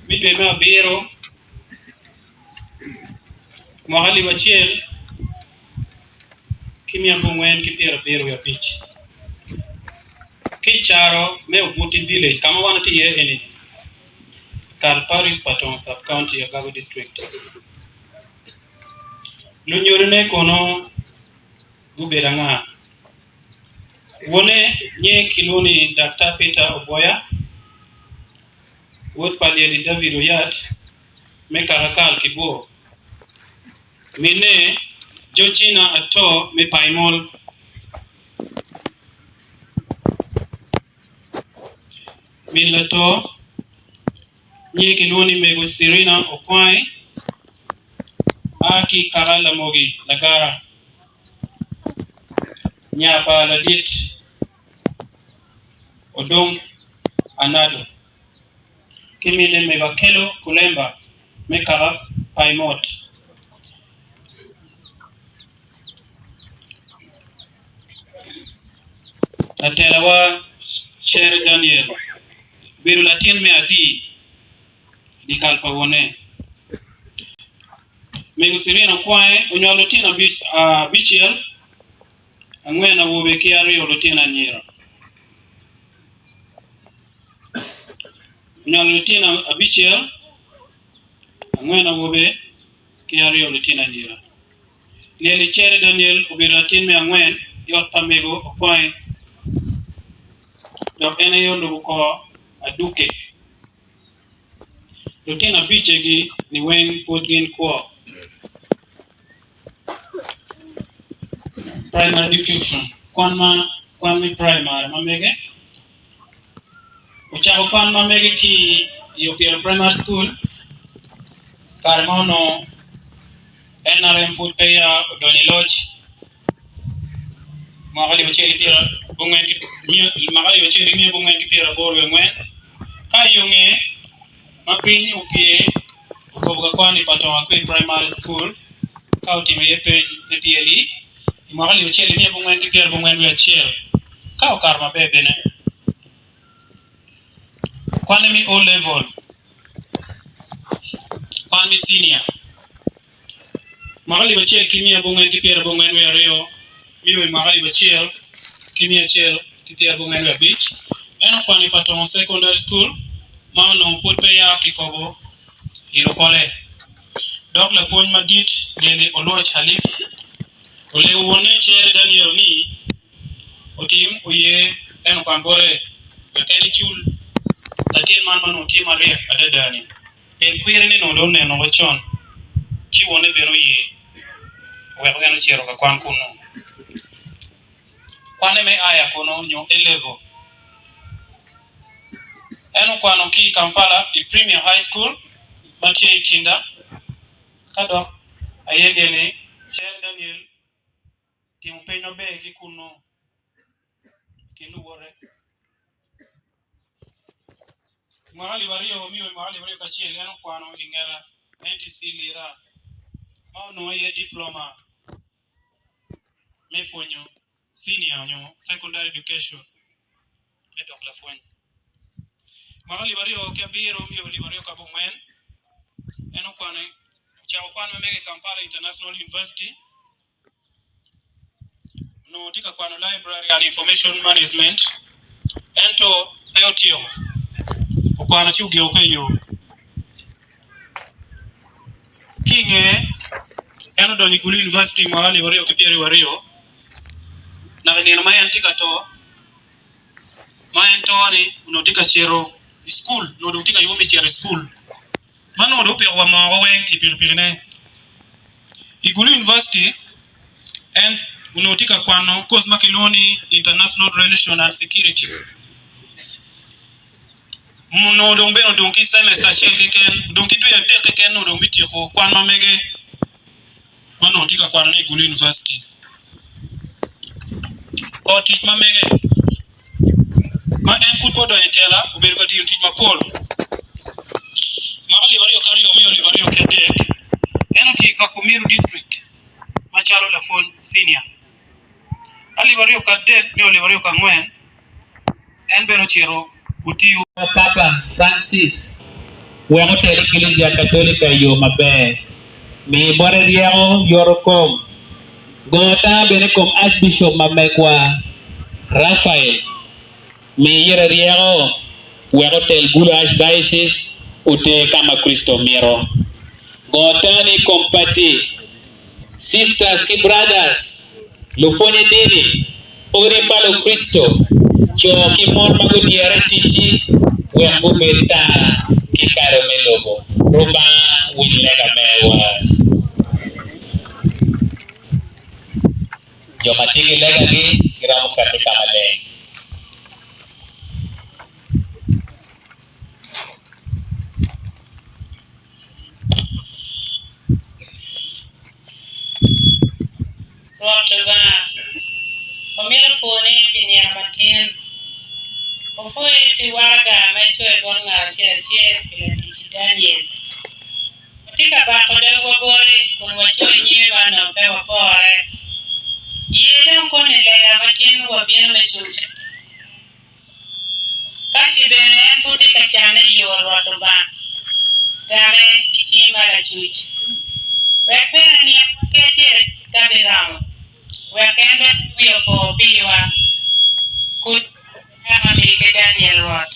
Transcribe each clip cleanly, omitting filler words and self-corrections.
midwe me abiro mahali bachiel kimia bungwen kipiero piero ya pitch kicharo me Oguti village kama wana tiye eni Paris Patong sub county ya Gago district lunyorine kono guberanga wone nye kiloni Dr. Peter Oboya wot palieli David Oyat me Karakal Kibuo mine Georgina Ato me Paimol milato nye kiloni mego Serena Okwai aki Karala Mogi Lagara nyapa ladit Odong Anado kimine mevakelo Kulemba me Karap Paimot Atelawa Sher Daniel biru latin me adi di kalpawone mego Serena Okwai onyalo tina bichiel angwena wobe kiari olotina nyira onyalo tina abichiel angwena wobe kiari olotina nyira lieli Chere Daniel obiru latin me angwen yot pamego Okwai dok ene yondo ko aduke lotina bichegi ni wen podgin ko primary education kwan mi primary mamege uchako kwan mamege ki Yopiel Primary School karmono NRM put peya Odoni Lodge magali bacheli tira bungen magali bacheli mi bungen tira boru ngwen kayunge mapinyi upie ukobuka kwani Patong Akwe Primary School kautime yepen netieli magali bacheli mi bungen tira bungen wi achiel ka okar mabebe ne kwani mi O level kwani senior magali bacheli kimia bungen tira bungen wi ario miwe magali bachiel kimi achiel kitia bungen ya beach eno kwani Patong Secondary School maono put ya kikobo ilokole dok la pony madit lele Oloch Halip ole wone Chere Daniel ni otim oye eno kwambore beteli chul latin man otim aria adedani en kwire ni no donne no wachon ki wone bero ye weko gano chiero ka kwan kuno kwane me aya kono nyo elevo eno kwano ki Kampala Premier High School matie itinda kado ayegene Chere Daniel timu penyo be kikuno kiluwore mahali wario miwe mahali wario kachiel eno kwano ingera NTC lira maono ye diploma mefonyo senior nyo secondary education medok la fwen mahali wario kabiro miwe wario kabongwen eno kwano chao kwano memege Kampala International University no tika kwano library and information management ento peotio kwano chuge okeyo kinge eno doni Gulu University mahali wario kipieri wario na neno mayantika to mayanto ani unotika chero school no unotika yomi chero school mano do pe wa mawen ipiripirine Gulu University and unotika kwano course makiloni international relation and security muno dombe no donki semester cheken donki tu ya deken no domiti ko kwano mege mano tika kwano ni Gulu University o teach mamege ma en football do etela ubel ko teach ma pol magali wario kario mi wario kede eno tika Kumiru district machalo la phone senior ali wario kade mi wario kangwen en beno chero utiu Papa Francis wego tele Ecclesia Católica yo maber mi bore riego yorokom gota bene kom Archbishop mamekwa Rafael mi yere riego wego tel Gulu Archdiocese ute kama Kristo miro gota ni kompati sisters ki brothers lufone dini ore palo Kristo cho ki mon mago diare tichi wengo beta ki karo melogo roba winlega mewa yo matigi lega gi gramu kate kamale Rotoga Omira pone pinia matien Ofoe pi waraga mecho e bon ngara chia pila tichi Daniel Tika bako delgo bore kun wacho nyime bana pewa pore Yede mkone lega matien wabien mechucha Kachi bene puti kachane yor rotoba Game kichi mala chucha Wekpena ni keche kabiramo Wekende wiyo po biwa Kut Amike Daniel Watt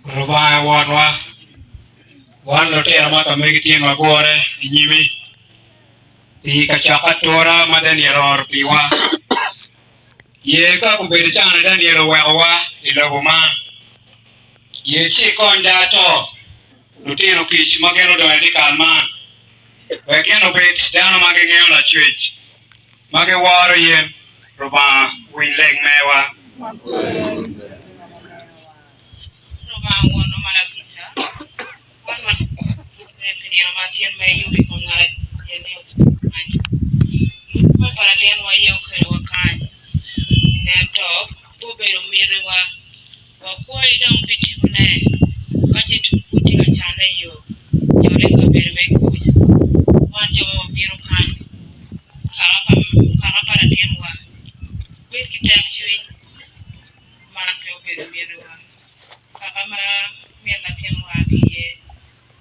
Rubai wan lote amaka megitien magore nyimi pi kachaka tora madan yeror piwa ye ka kumbere chana dan yero wewa iloguma ye chi konda to lutino kich mageno do edi kalman wegeno bet dano magengeno la chwech mage waro yen roba wileg mewa roba wono malakisa wono piniro matien me yuri kongara yene ko para den wa yo kero kan ento bubero mirewa wa koi dong bitune kachi tufuti la chane yo yore ka berme kuisa wanjo biro kan kaka para den wa wet kitashui mana ko bero mirewa kaka ma miela den wa kiye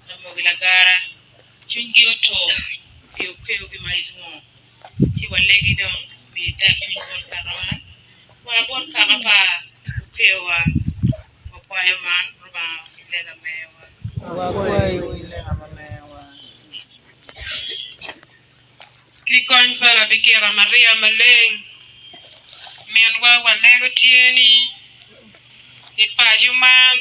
na mogila gara chungi oto yo kweo gi maidmo ti walegi don mi da chungi karaman wa bor kaka pa kweo wa kwa man roba lega mewa wa kwa lega mewa Kikon para Bikira Maria Maleng Mianwa Walego Tieni Ipa Human